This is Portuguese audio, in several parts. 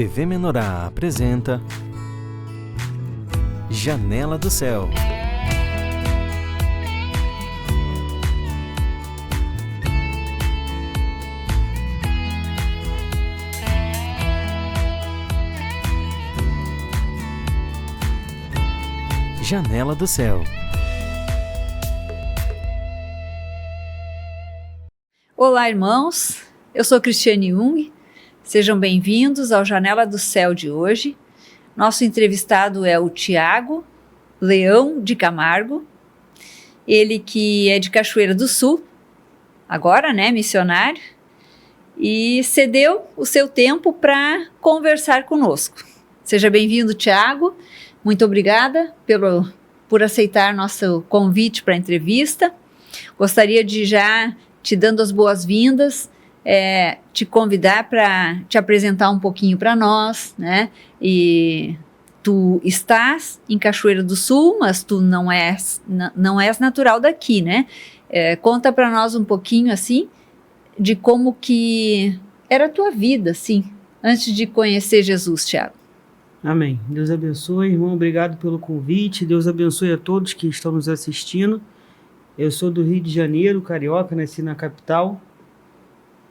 TV Menorá apresenta Janela do Céu. Janela do Céu. Olá, irmãos. Eu sou Cristiane Jung. Sejam bem-vindos ao Janela do Céu de hoje. Nosso entrevistado é o Tiago Leão de Camargo. Ele que é de Cachoeira do Sul, agora, missionário, e cedeu o seu tempo para conversar conosco. Seja bem-vindo, Tiago. Muito obrigada por aceitar nosso convite para a entrevista. Gostaria de já, te dando as boas-vindas, te convidar para te apresentar um pouquinho para nós, né? E tu estás em Cachoeira do Sul, mas tu não és natural daqui, né? Conta para nós um pouquinho, assim, de como que era a tua vida, assim, antes de conhecer Jesus, Tiago. Amém. Deus abençoe, irmão. Obrigado pelo convite. Deus abençoe a todos que estão nos assistindo. Eu sou do Rio de Janeiro, carioca, nasci na capital.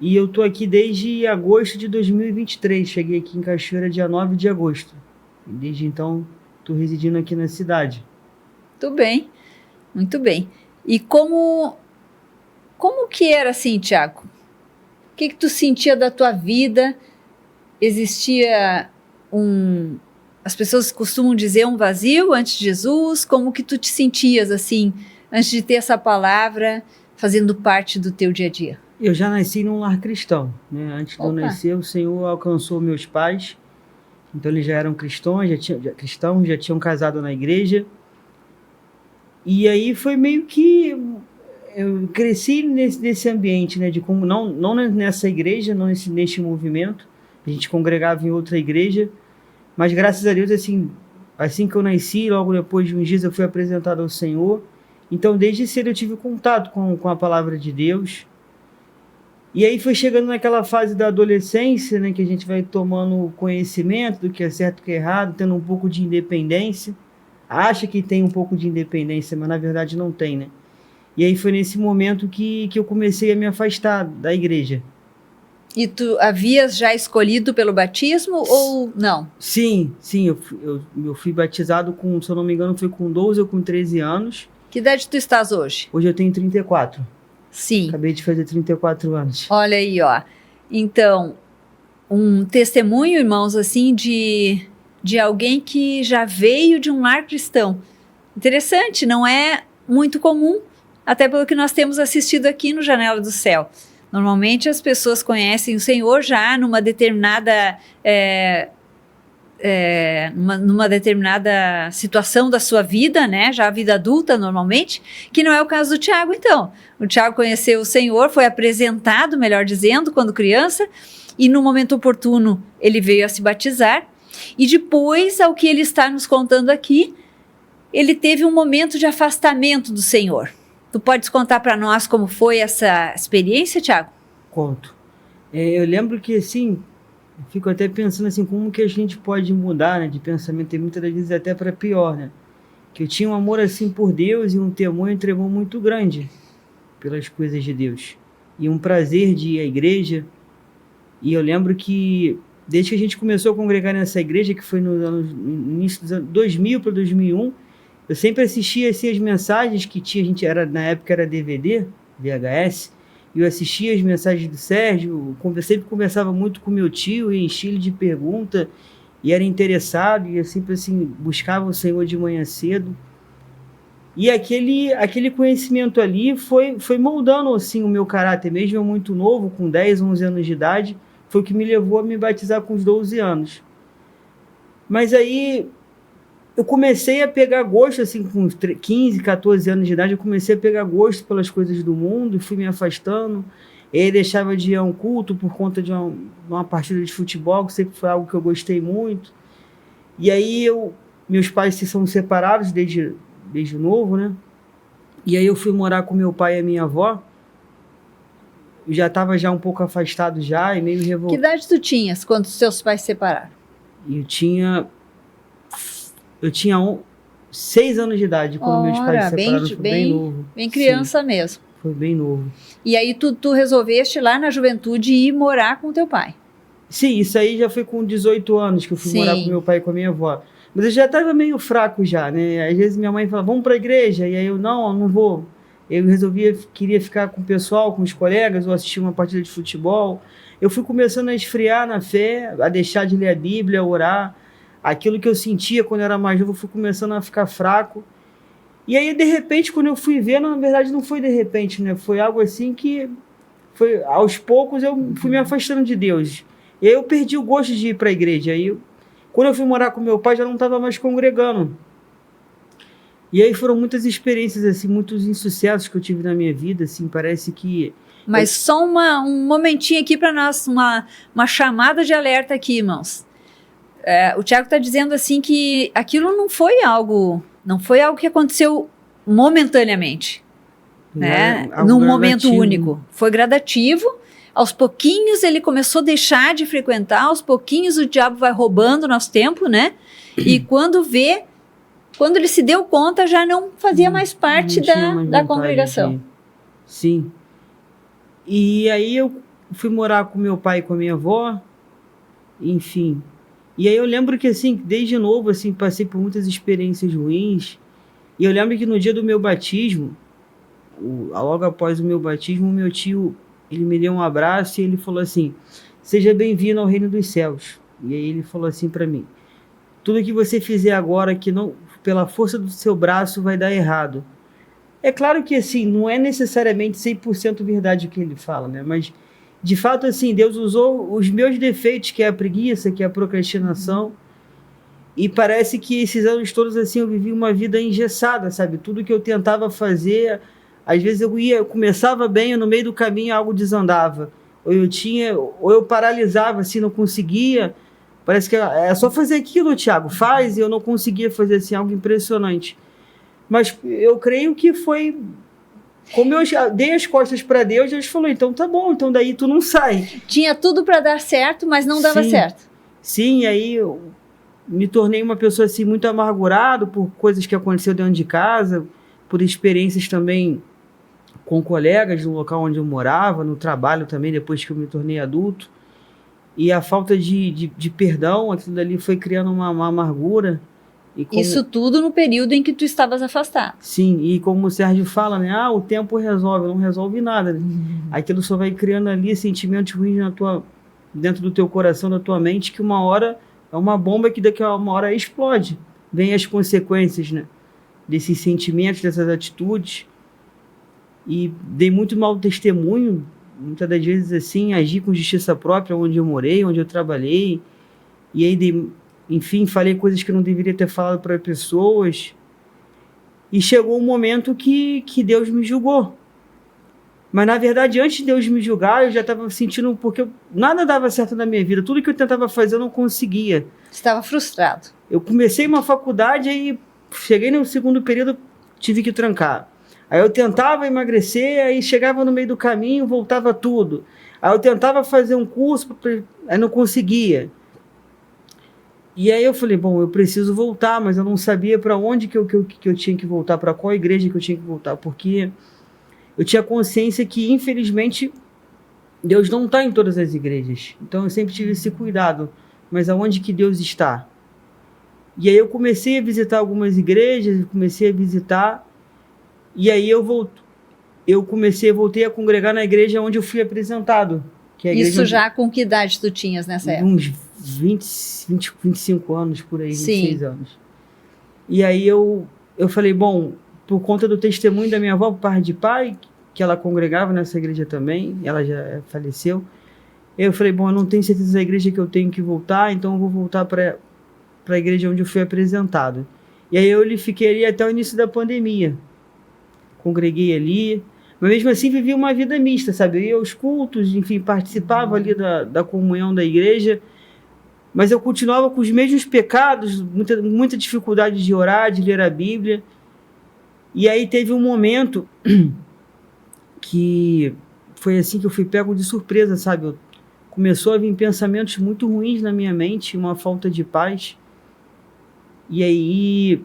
E eu tô aqui desde agosto de 2023. Cheguei aqui em Cachoeira dia 9 de agosto. E desde então, tô residindo aqui na cidade. Muito bem, muito bem. E como que era assim, Tiago? O que tu sentia da tua vida? Existia as pessoas costumam dizer um vazio antes de Jesus. Como que tu te sentias assim, antes de ter essa palavra fazendo parte do teu dia a dia? Eu já nasci num lar cristão, né? Antes de eu nascer, o Senhor alcançou meus pais. Então eles já eram cristãos, já tinham casado na igreja. E aí foi meio que eu cresci nesse ambiente, né? De como não nessa igreja, não neste movimento. A gente congregava em outra igreja. Mas graças a Deus, assim que eu nasci, logo depois de uns dias eu fui apresentado ao Senhor. Então desde cedo eu tive contato com a palavra de Deus. E aí foi chegando naquela fase da adolescência, né, que a gente vai tomando conhecimento do que é certo e o que é errado, tendo um pouco de independência. Acha que tem um pouco de independência, mas na verdade não tem, né? E aí foi nesse momento que eu comecei a me afastar da igreja. E tu havias já escolhido pelo batismo ou não? Sim, eu fui batizado com, se eu não me engano, foi com 12 ou com 13 anos. Que idade tu estás hoje? Hoje eu tenho 34. Sim. Acabei de fazer 34 anos. Olha aí, ó. Então, um testemunho, irmãos, assim, de alguém que já veio de um lar cristão. Interessante, não é muito comum, até pelo que nós temos assistido aqui no Janela do Céu. Normalmente as pessoas conhecem o Senhor já numa determinada numa determinada situação da sua vida, né? Já a vida adulta, normalmente, que não é o caso do Tiago, então. O Tiago conheceu o Senhor, foi apresentado, melhor dizendo, quando criança, e no momento oportuno ele veio a se batizar, e depois, ao que ele está nos contando aqui, ele teve um momento de afastamento do Senhor. Tu podes contar para nós como foi essa experiência, Tiago? Conto. Eu lembro que, assim, fico até pensando assim, como que a gente pode mudar, né, de pensamento, e muitas das vezes até para pior, né? Que eu tinha um amor assim por Deus e um temor e um tremor muito grande pelas coisas de Deus. E um prazer de ir à igreja. E eu lembro que, desde que a gente começou a congregar nessa igreja, que foi no início dos anos 2000 para 2001, eu sempre assistia assim, as mensagens que tinha, na época era DVD, VHS, e eu assistia as mensagens do Sérgio, sempre conversava muito com meu tio, em estilo de pergunta, e era interessado, e eu sempre assim, buscava o Senhor de manhã cedo. E aquele conhecimento ali foi moldando assim, o meu caráter, mesmo eu muito novo, com 10, 11 anos de idade, foi o que me levou a me batizar com os 12 anos. Mas aí eu comecei a pegar gosto, assim, com 15, 14 anos de idade, eu comecei a pegar gosto pelas coisas do mundo, fui me afastando. Ele deixava de ir a um culto por conta de uma partida de futebol, que sempre foi algo que eu gostei muito. E aí meus pais se são separados desde novo, né? E aí eu fui morar com meu pai e a minha avó. Eu já estava um pouco afastado já e meio revoltado. Que idade tu tinhas quando os seus pais se separaram? E eu tinha 6 anos de idade quando meus pais se separaram. Foi bem novo. Bem criança Sim, mesmo. foi bem novo. E aí tu resolveste lá na juventude ir morar com teu pai? Sim, isso aí já foi com 18 anos que eu fui morar com meu pai e com a minha avó. Mas eu já estava meio fraco já, né? Às vezes minha mãe falava, vamos para a igreja. E aí eu não vou. Eu queria ficar com o pessoal, com os colegas, ou assistir uma partida de futebol. Eu fui começando a esfriar na fé, a deixar de ler a Bíblia, a orar. Aquilo que eu sentia quando eu era mais novo, eu fui começando a ficar fraco. E aí, de repente, quando eu fui ver, na verdade não foi de repente, né? Foi algo assim que, foi aos poucos, eu fui me afastando de Deus. E aí eu perdi o gosto de ir para a igreja. Aí, quando eu fui morar com meu pai, já não estava mais congregando. E aí foram muitas experiências, assim, muitos insucessos que eu tive na minha vida, assim, parece que... Mas só um momentinho aqui para nós, uma chamada de alerta aqui, irmãos. O Tiago está dizendo assim que aquilo não foi algo que aconteceu momentaneamente, né? Num momento único. Foi gradativo. Aos pouquinhos ele começou a deixar de frequentar, aos pouquinhos o diabo vai roubando o nosso tempo, né? E quando ele se deu conta, já não fazia mais parte da congregação. Sim. E aí eu fui morar com meu pai e com a minha avó, enfim. E aí eu lembro que, assim, desde novo, assim, passei por muitas experiências ruins. E eu lembro que no dia do meu batismo, logo após o meu batismo, o meu tio, ele me deu um abraço e ele falou assim, seja bem-vindo ao reino dos céus. E aí ele falou assim para mim, tudo que você fizer agora que não, pela força do seu braço, vai dar errado. É claro que, assim, não é necessariamente 100% verdade o que ele fala, né? Mas, de fato, assim, Deus usou os meus defeitos, que é a preguiça, que é a procrastinação, e parece que esses anos todos, assim, eu vivi uma vida engessada, sabe? Tudo que eu tentava fazer, às vezes eu começava bem, e no meio do caminho algo desandava. Ou eu paralisava, assim, não conseguia. Parece que é só fazer aquilo, Tiago, faz, e eu não conseguia fazer, assim, algo impressionante. Mas eu creio que foi... Como eu já dei as costas para Deus, Deus falou, então tá bom, então daí tu não sai. Tinha tudo para dar certo, mas não dava certo. Sim, aí eu me tornei uma pessoa assim, muito amargurada por coisas que aconteceram dentro de casa, por experiências também com colegas no local onde eu morava, no trabalho também, depois que eu me tornei adulto. E a falta de perdão, aquilo dali foi criando uma amargura. Isso tudo no período em que tu estavas afastado. Sim, e como o Sérgio fala, né? O tempo resolve, não resolve nada. Né? Aquilo só vai criando ali sentimentos ruins dentro do teu coração, da tua mente, que uma hora é uma bomba que daqui a uma hora explode. Vem as consequências, né? Desses sentimentos, dessas atitudes. E dei muito mau testemunho, muitas das vezes assim, agi com justiça própria onde eu morei, onde eu trabalhei. E aí enfim, falei coisas que não deveria ter falado para pessoas. E chegou um momento que Deus me julgou. Mas, na verdade, antes de Deus me julgar, eu já estava sentindo... Porque nada dava certo na minha vida. Tudo que eu tentava fazer, eu não conseguia. Você estava frustrado. Eu comecei uma faculdade, aí cheguei no segundo período, tive que trancar. Aí eu tentava emagrecer, aí chegava no meio do caminho, voltava tudo. Aí eu tentava fazer um curso, aí não conseguia. E aí eu falei, bom, eu preciso voltar, mas eu não sabia para onde que eu tinha que voltar, para qual igreja que eu tinha que voltar, porque eu tinha consciência que, infelizmente, Deus não está em todas as igrejas. Então eu sempre tive esse cuidado, mas aonde que Deus está? E aí eu comecei a visitar algumas igrejas, e aí voltei a congregar na igreja onde eu fui apresentado. Que é a igreja já com que idade tu tinhas nessa época? Uns 25 anos, por aí, 26 anos. E aí eu falei, bom, por conta do testemunho da minha avó, por parte de pai, que ela congregava nessa igreja também, ela já faleceu, eu falei, bom, eu não tenho certeza da igreja que eu tenho que voltar, então eu vou voltar para a igreja onde eu fui apresentado. E aí eu fiquei ali até o início da pandemia. Congreguei ali, mas mesmo assim vivia uma vida mista, sabe? Eu ia aos cultos, enfim, participava ali da comunhão da igreja, mas eu continuava com os mesmos pecados, muita dificuldade de orar, de ler a Bíblia. E aí teve um momento que foi assim que eu fui pego de surpresa, sabe? Eu começou a vir pensamentos muito ruins na minha mente, uma falta de paz. E aí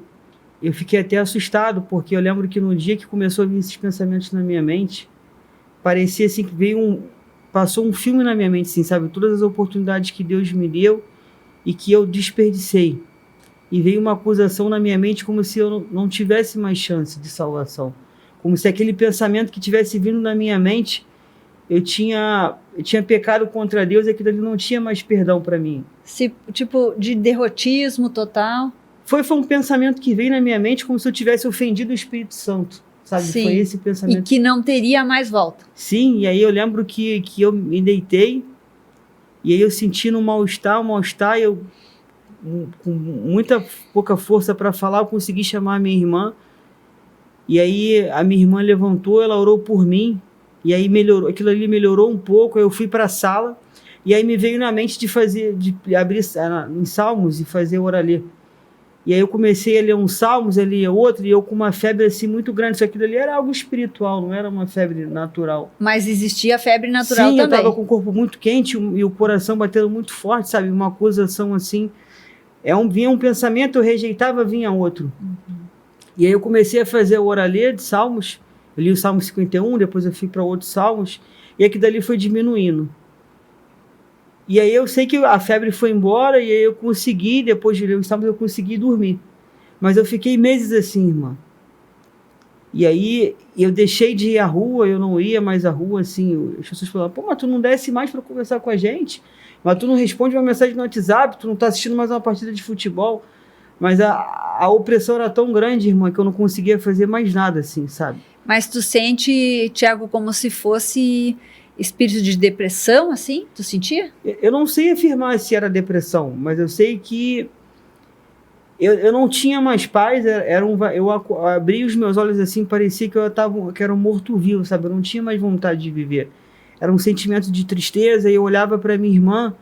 eu fiquei até assustado, porque eu lembro que no dia que começou a vir esses pensamentos na minha mente, parecia assim que passou um filme na minha mente, assim, sabe? Todas as oportunidades que Deus me deu e que eu desperdicei. E veio uma acusação na minha mente como se eu não tivesse mais chance de salvação. Como se aquele pensamento que tivesse vindo na minha mente, eu tinha pecado contra Deus e aquilo ali não tinha mais perdão para mim. Tipo de derrotismo total. Foi um pensamento que veio na minha mente como se eu tivesse ofendido o Espírito Santo, sabe? Sim. Foi esse pensamento. E que não teria mais volta. Sim, e aí eu lembro que eu me deitei e aí eu senti um mal-estar, eu com muita pouca força para falar, eu consegui chamar a minha irmã. E aí a minha irmã levantou, ela orou por mim, e aí melhorou, aquilo ali melhorou um pouco. Aí eu fui para a sala, e aí me veio na mente de abrir em Salmos e fazer oralê. E aí eu comecei a ler um Salmos, eu lia outro, e eu com uma febre assim muito grande. Isso aquilo ali era algo espiritual, não era uma febre natural. Mas existia febre natural também. Sim, eu estava com o corpo muito quente e o coração batendo muito forte, sabe? Uma acusação assim. Vinha um pensamento, eu rejeitava, vinha outro. E aí eu comecei a fazer o oralê de Salmos. Eu li o Salmo 51, depois eu fui para outros Salmos, e aqui dali foi diminuindo. E aí eu sei que a febre foi embora, e aí eu consegui, depois de ler os Salmos, eu consegui dormir. Mas eu fiquei meses assim, irmã. E aí eu deixei de ir à rua, eu não ia mais à rua, assim. As pessoas falavam, pô, mas tu não desce mais para conversar com a gente? Mas tu não responde uma mensagem no WhatsApp, tu não tá assistindo mais uma partida de futebol. Mas a opressão era tão grande, irmã, que eu não conseguia fazer mais nada, assim, sabe? Mas tu sente, Tiago, como se fosse espírito de depressão, assim? Tu sentia? Eu não sei afirmar se era depressão, mas eu sei que eu não tinha mais paz. Eu abri os meus olhos assim, parecia que que era um morto-vivo, sabe? Eu não tinha mais vontade de viver. Era um sentimento de tristeza, e eu olhava para minha irmã,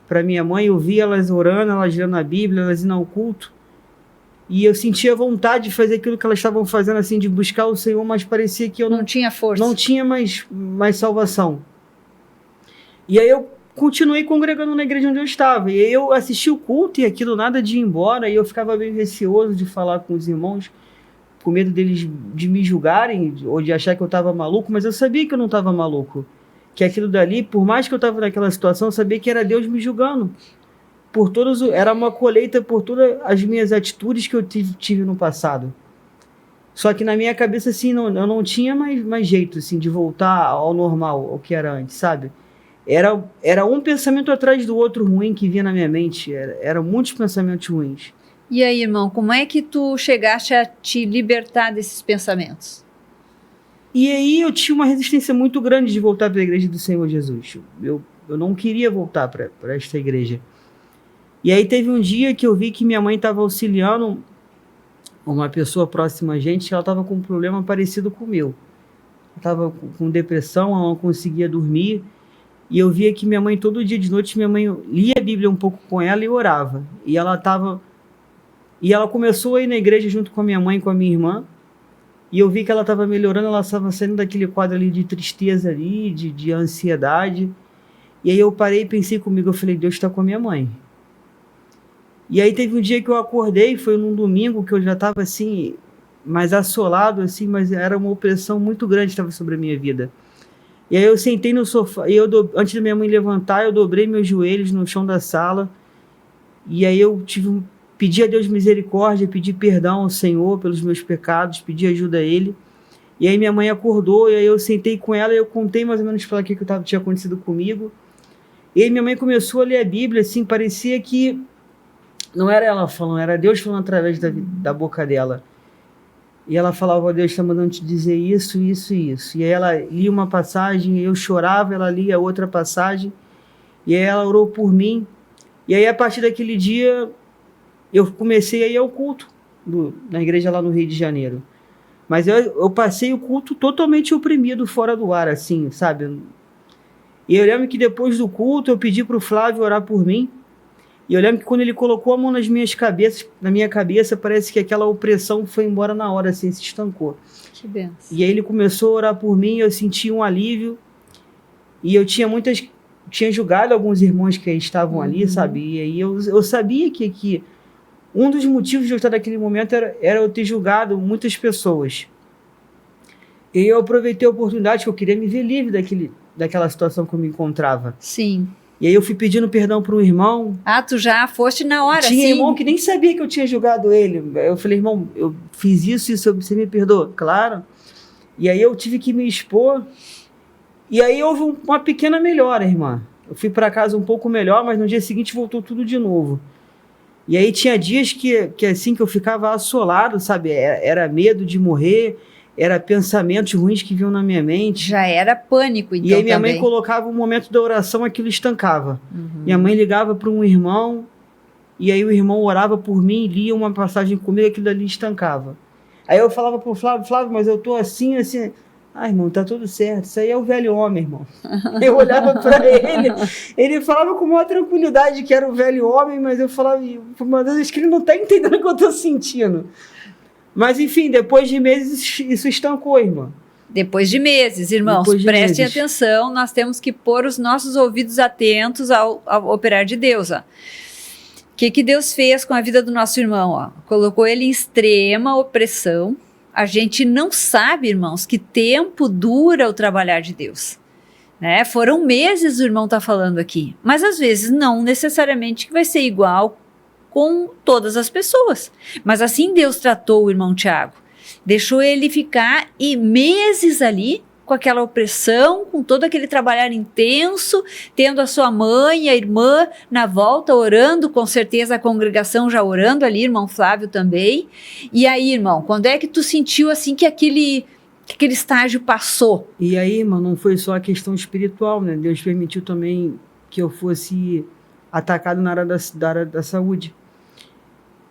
para minha mãe, eu via elas orando, elas lendo a Bíblia, elas indo ao culto, e eu sentia vontade de fazer aquilo que elas estavam fazendo, assim, de buscar o Senhor, mas parecia que eu não tinha força. Não tinha mais salvação. E aí eu continuei congregando na igreja onde eu estava, e aí eu assisti o culto, e aquilo nada de ir embora, e eu ficava bem receoso de falar com os irmãos, com medo deles de me julgarem, ou de achar que eu estava maluco, mas eu sabia que eu não estava maluco. Que aquilo dali, por mais que eu estava naquela situação, eu sabia que era Deus me julgando. Era uma colheita por todas as minhas atitudes que eu tive no passado. Só que na minha cabeça, assim, eu não tinha mais jeito, assim, de voltar ao normal, ao que era antes, sabe? Era um pensamento atrás do outro ruim que vinha na minha mente. Eram muitos pensamentos ruins. E aí, irmão, como é que tu chegaste a te libertar desses pensamentos? E aí eu tinha uma resistência muito grande de voltar para a igreja do Senhor Jesus. Eu não queria voltar para esta igreja. E aí teve um dia que eu vi que minha mãe estava auxiliando uma pessoa próxima a gente, que ela estava com um problema parecido com o meu. Estava com depressão, ela não conseguia dormir. E eu via que minha mãe, todo dia de noite, minha mãe lia a Bíblia um pouco com ela e orava. E ela começou a ir na igreja junto com a minha mãe e com a minha irmã. E eu vi que ela estava melhorando, ela estava saindo daquele quadro ali de tristeza ali, de ansiedade. E aí eu parei e pensei comigo, eu falei, Deus está com a minha mãe. E aí teve um dia que eu acordei, foi num domingo que eu já estava assim, mais assolado, assim, mas era uma opressão muito grande que estava sobre a minha vida. E aí eu sentei no sofá, e antes da minha mãe levantar, eu dobrei meus joelhos no chão da sala, e aí eu pedi a Deus misericórdia, pedi perdão ao Senhor pelos meus pecados, pedi ajuda a Ele. E aí minha mãe acordou, e aí eu sentei com ela, e eu contei mais ou menos para ela o que tinha acontecido comigo. E aí minha mãe começou a ler a Bíblia, assim, parecia que não era ela falando, era Deus falando através da boca dela. E ela falava, Deus está mandando te dizer isso, isso e isso. E aí ela lia uma passagem, eu chorava, ela lia outra passagem, e aí ela orou por mim. E aí a partir daquele dia, eu comecei a ir ao culto na igreja lá no Rio de Janeiro. Mas eu passei o culto totalmente oprimido, fora do ar, assim, sabe? E eu lembro que depois do culto, eu pedi para o Flávio orar por mim. E eu lembro que quando ele colocou a mão na minha cabeça, parece que aquela opressão foi embora na hora, assim, se estancou. Que benção. E aí ele começou a orar por mim, eu senti um alívio. E eu tinha muitas tinha julgado alguns irmãos que estavam ali, sabe? E aí eu sabia que um dos motivos de eu estar naquele momento era eu ter julgado muitas pessoas. E eu aproveitei a oportunidade que eu queria me ver livre daquela situação que eu me encontrava. Sim. E aí eu fui pedindo perdão para um irmão. Ah, tu já foste na hora, Tinha sim. irmão que nem sabia que eu tinha julgado ele. Eu falei, irmão, eu fiz isso, você me perdoa? Claro. E aí eu tive que me expor. E aí houve uma pequena melhora, irmã. Eu fui para casa um pouco melhor, mas no dia seguinte voltou tudo de novo. E aí tinha dias que assim, que eu ficava assolado, sabe? Era medo de morrer, era pensamentos ruins que vinham na minha mente. Já era pânico, então, E aí minha também. mãe colocava um momento da oração, aquilo estancava. Minha mãe ligava para um irmão, e aí o irmão orava por mim, lia uma passagem comigo, aquilo ali estancava. Aí eu falava pro Flávio, mas eu tô assim. Ah, irmão, tá tudo certo. Isso aí é o velho homem, irmão. Eu olhava para ele falava com maior tranquilidade que era o velho homem, mas eu falava, meu Deus, acho que ele não tá entendendo o que eu tô sentindo. Mas, enfim, depois de meses, isso estancou, irmã. Depois de meses, irmãos, prestem atenção, nós temos que pôr os nossos ouvidos atentos ao operar de Deus, ó. O que Deus fez com a vida do nosso irmão, ó? Colocou ele em extrema opressão. A gente não sabe, irmãos, que tempo dura o trabalhar de Deus. Né? Foram meses, o irmão está falando aqui. Mas às vezes não necessariamente que vai ser igual com todas as pessoas. Mas assim Deus tratou o irmão Tiago. Deixou ele ficar meses ali com aquela opressão, com todo aquele trabalhar intenso, tendo a sua mãe, a irmã na volta orando, com certeza a congregação já orando ali, irmão Flávio também. E aí, irmão, quando é que tu sentiu assim que aquele estágio passou? E aí, irmão, não foi só a questão espiritual, né? Deus permitiu também que eu fosse atacado na área da saúde.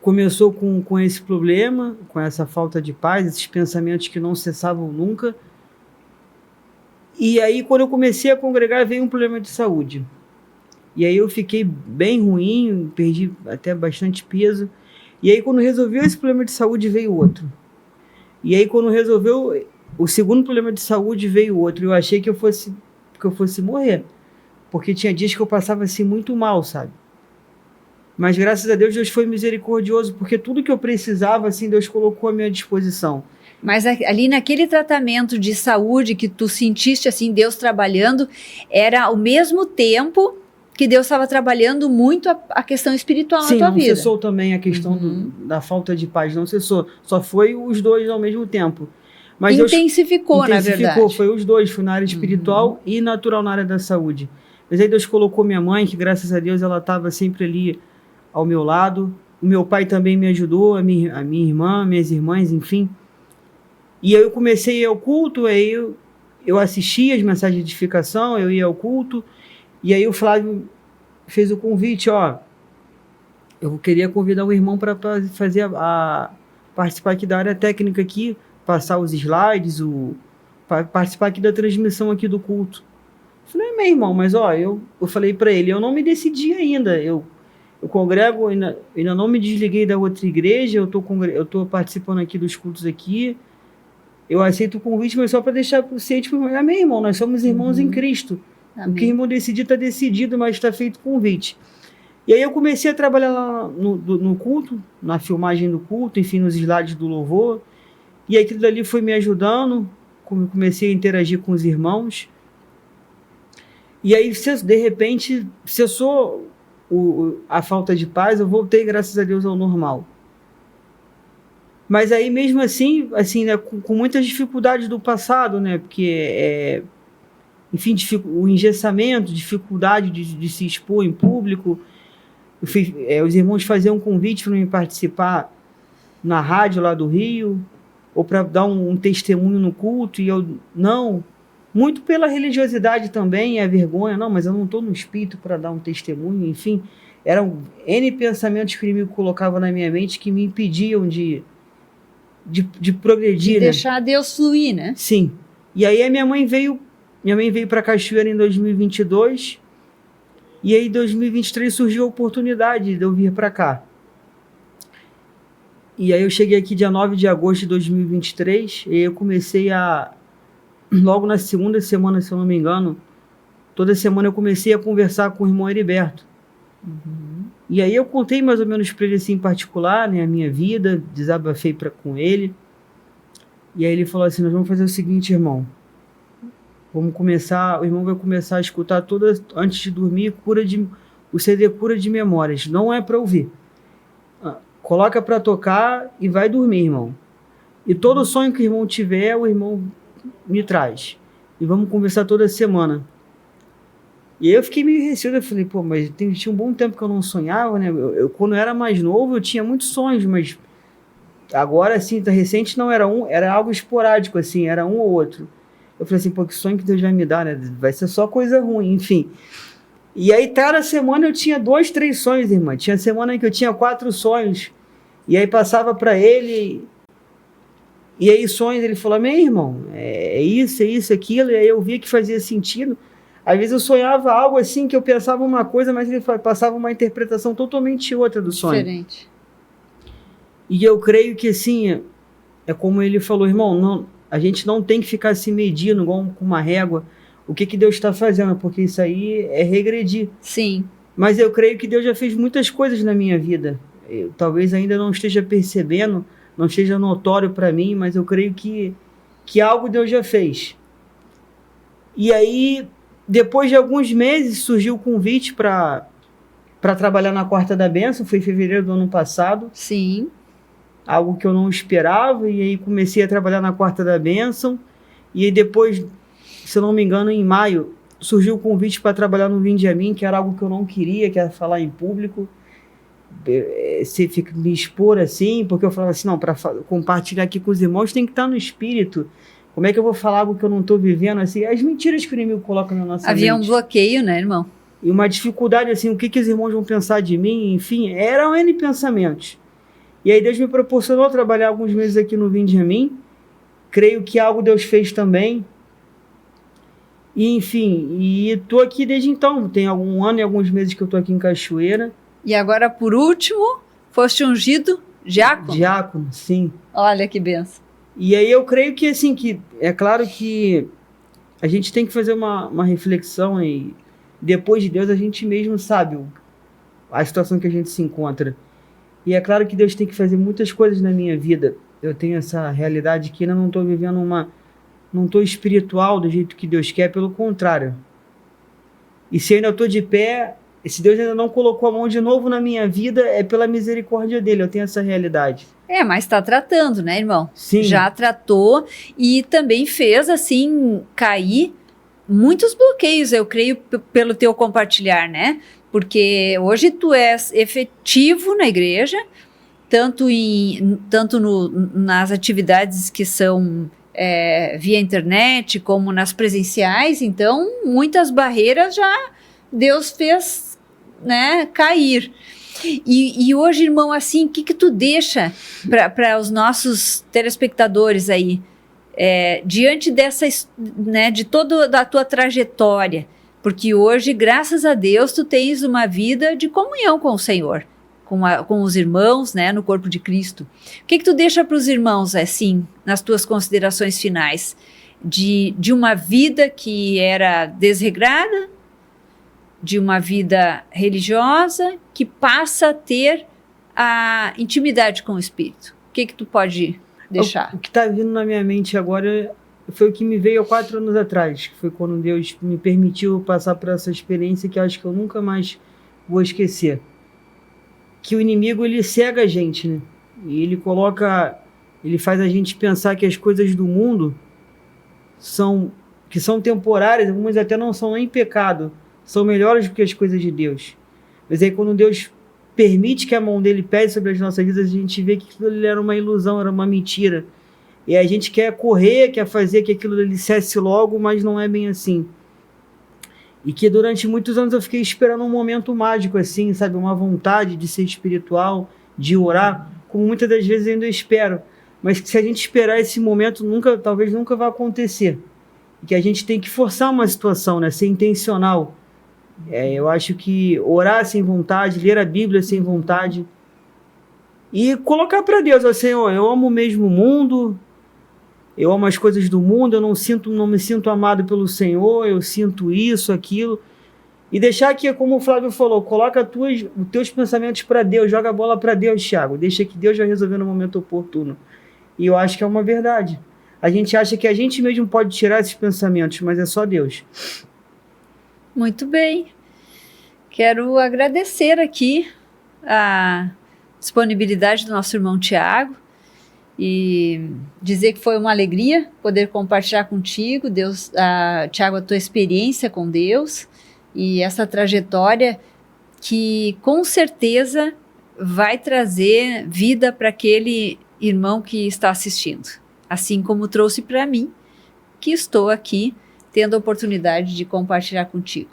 Começou com esse problema, com essa falta de paz, esses pensamentos que não cessavam nunca. E aí, quando eu comecei a congregar, veio um problema de saúde. E aí eu fiquei bem ruim, perdi até bastante peso. E aí, quando resolveu esse problema de saúde, veio outro. E aí, quando resolveu o segundo problema de saúde, veio outro. Eu achei que eu fosse morrer. Porque tinha dias que eu passava assim muito mal, sabe? Mas graças a Deus, Deus foi misericordioso, porque tudo que eu precisava, assim, Deus colocou à minha disposição. Mas ali naquele tratamento de saúde que tu sentiste, assim, Deus trabalhando, era ao mesmo tempo que Deus estava trabalhando muito a questão espiritual na tua vida. Sim, não cessou também a questão da falta de paz, não cessou. Só foi os dois ao mesmo tempo. Mas intensificou, na verdade. Foi os dois, foi na área espiritual e natural na área da saúde. Mas aí Deus colocou minha mãe, que graças a Deus ela estava sempre ali ao meu lado. O meu pai também me ajudou, a minha irmã, minhas irmãs, enfim. E aí eu comecei a ir ao culto, aí eu assistia as mensagens de edificação, eu ia ao culto, e aí o Flávio fez o convite, ó, eu queria convidar o irmão para fazer participar aqui da área técnica aqui, passar os slides, participar aqui da transmissão aqui do culto. Eu falei, meu irmão, mas ó, eu falei para ele, eu não me decidi ainda, eu congrego, ainda não me desliguei da outra igreja, eu tô participando aqui dos cultos aqui, eu aceito o convite, mas só para deixar ciente, tipo, meu irmão, nós somos irmãos em Cristo. Amém. O que o irmão decidir está decidido, mas está feito o convite. E aí eu comecei a trabalhar lá no culto, na filmagem do culto, enfim, nos slides do louvor, e aquilo dali foi me ajudando, comecei a interagir com os irmãos, e aí, de repente, cessou a falta de paz, eu voltei, graças a Deus, ao normal. Mas aí, mesmo assim né, com muitas dificuldades do passado, né, porque, enfim, o engessamento, dificuldade de se expor em público, os irmãos faziam um convite para mim participar na rádio lá do Rio, ou para dar um testemunho no culto, e eu, não, muito pela religiosidade também, a vergonha, não, mas eu não estou no espírito para dar um testemunho, enfim, eram N pensamentos que o inimigo colocava na minha mente que me impediam de progredir, de deixar Deus fluir, né? Sim. E aí a minha mãe veio para Cachoeira em 2022, e aí em 2023 surgiu a oportunidade de eu vir para cá. E aí eu cheguei aqui dia 9 de agosto de 2023, e aí eu comecei logo na segunda semana, se eu não me engano, toda semana eu comecei a conversar com o irmão Heriberto. E aí eu contei mais ou menos para ele assim, em particular, né, a minha vida, desabafei com ele. E aí ele falou assim, nós vamos fazer o seguinte, irmão. Vamos começar, o irmão vai começar a escutar todas, antes de dormir, o CD Cura de Memórias. Não é para ouvir. Coloca para tocar e vai dormir, irmão. E todo sonho que o irmão tiver, o irmão me traz. E vamos conversar toda semana. E aí eu fiquei meio receoso, eu falei, pô, mas tinha um bom tempo que eu não sonhava, né? Quando eu era mais novo, eu tinha muitos sonhos, mas agora, assim, tá recente, não era era algo esporádico, assim, era um ou outro. Eu falei assim, pô, que sonho que Deus vai me dar, né? Vai ser só coisa ruim, enfim. E aí, cada semana eu tinha 2, 3 sonhos, irmã. Tinha semana em que eu tinha 4 sonhos. E aí passava para ele, e aí sonhos, ele falou, meu irmão, é isso, aquilo. E aí eu via que fazia sentido. Às vezes eu sonhava algo assim, que eu pensava uma coisa, mas ele passava uma interpretação totalmente outra do sonho. Diferente. E eu creio que, assim, é como ele falou, irmão, a gente não tem que ficar se medindo igual com uma régua o que Deus está fazendo, porque isso aí é regredir. Sim. Mas eu creio que Deus já fez muitas coisas na minha vida. Eu talvez ainda não esteja percebendo, não esteja notório para mim, mas eu creio que algo Deus já fez. E aí, depois de alguns meses, surgiu o convite para trabalhar na Quarta da Bênção, foi em fevereiro do ano passado. Sim. Algo que eu não esperava, e aí comecei a trabalhar na Quarta da Bênção, e aí depois, se eu não me engano, em maio, surgiu o convite para trabalhar no Vinde a Mim, que era algo que eu não queria, que era falar em público, me expor assim, porque eu falava assim, não, para compartilhar aqui com os irmãos tem que estar no espírito. Como é que eu vou falar algo que eu não estou vivendo, assim, as mentiras que o inimigo coloca na nossa mente. Havia um bloqueio, né, irmão? E uma dificuldade, assim, o que os irmãos vão pensar de mim, enfim, eram N pensamentos. E aí Deus me proporcionou trabalhar alguns meses aqui no Vinde a Mim. Creio que algo Deus fez também. E, enfim, e estou aqui desde então. Tem algum ano e alguns meses que eu estou aqui em Cachoeira. E agora, por último, foste ungido diácono? Diácono, sim. Olha que benção. E aí eu creio que, assim, que é claro que a gente tem que fazer uma reflexão e depois de Deus a gente mesmo sabe a situação que a gente se encontra. E é claro que Deus tem que fazer muitas coisas na minha vida. Eu tenho essa realidade que ainda não estou vivendo não estou espiritual do jeito que Deus quer, pelo contrário. E se eu ainda estou de pé, se Deus ainda não colocou a mão de novo na minha vida, é pela misericórdia dele, eu tenho essa realidade. Mas está tratando, né, irmão? Sim. Já tratou e também fez, assim, cair muitos bloqueios, eu creio, pelo teu compartilhar, né? Porque hoje tu és efetivo na igreja, tanto nas atividades que são via internet, como nas presenciais. Então, muitas barreiras já Deus fez, né, cair. E hoje, irmão, assim, o que tu deixa para os nossos telespectadores aí, diante dessa, né, de toda a tua trajetória? Porque hoje, graças a Deus, tu tens uma vida de comunhão com o Senhor, com os irmãos, né, no corpo de Cristo. O que tu deixa para os irmãos, assim, nas tuas considerações finais, de uma vida que era desregrada, de uma vida religiosa, que passa a ter a intimidade com o Espírito? O que tu pode deixar? O que está vindo na minha mente agora foi o que me veio há 4 anos atrás, que foi quando Deus me permitiu passar por essa experiência que eu acho que eu nunca mais vou esquecer. Que o inimigo, ele cega a gente, né? E ele faz a gente pensar que as coisas do mundo são temporárias, algumas até não são nem pecado, são melhores do que as coisas de Deus. Mas aí quando Deus permite que a mão dele pese sobre as nossas vidas, a gente vê que aquilo ali era uma ilusão, era uma mentira. E a gente quer correr, quer fazer que aquilo ali cesse logo, mas não é bem assim. E que durante muitos anos eu fiquei esperando um momento mágico, assim, sabe? Uma vontade de ser espiritual, de orar, como muitas das vezes eu ainda espero. Mas que se a gente esperar esse momento, talvez nunca vai acontecer. E que a gente tem que forçar uma situação, né? Ser intencional. Eu acho que orar sem vontade, ler a Bíblia sem vontade e colocar para Deus, ó, Senhor, eu amo mesmo o mundo, eu amo as coisas do mundo, eu não me sinto amado pelo Senhor, eu sinto isso, aquilo. E deixar que, como o Flávio falou, coloca os teus pensamentos para Deus, joga a bola para Deus, Thiago. Deixa que Deus vai resolver no momento oportuno. E eu acho que é uma verdade. A gente acha que a gente mesmo pode tirar esses pensamentos, mas é só Deus. Muito bem. Quero agradecer aqui a disponibilidade do nosso irmão Tiago e dizer que foi uma alegria poder compartilhar contigo, Tiago, a tua experiência com Deus e essa trajetória que com certeza vai trazer vida para aquele irmão que está assistindo, assim como trouxe para mim, que estou aqui tendo a oportunidade de compartilhar contigo.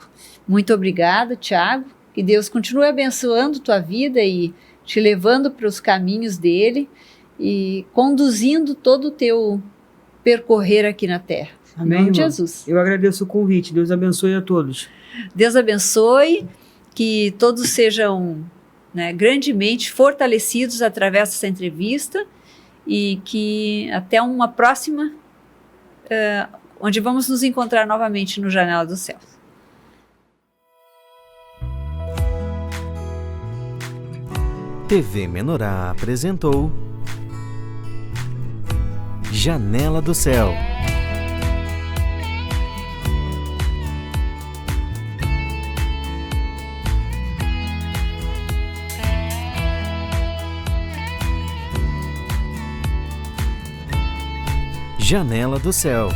Muito obrigada, Tiago, que Deus continue abençoando tua vida e te levando para os caminhos dele e conduzindo todo o teu percorrer aqui na Terra. Amém, em nome de irmão. Jesus. Eu agradeço o convite. Deus abençoe a todos. Deus abençoe, que todos sejam, né, grandemente fortalecidos através dessa entrevista e que até uma próxima, onde vamos nos encontrar novamente no Janela do Céu. TV Menorá apresentou Janela do Céu. Janela do Céu.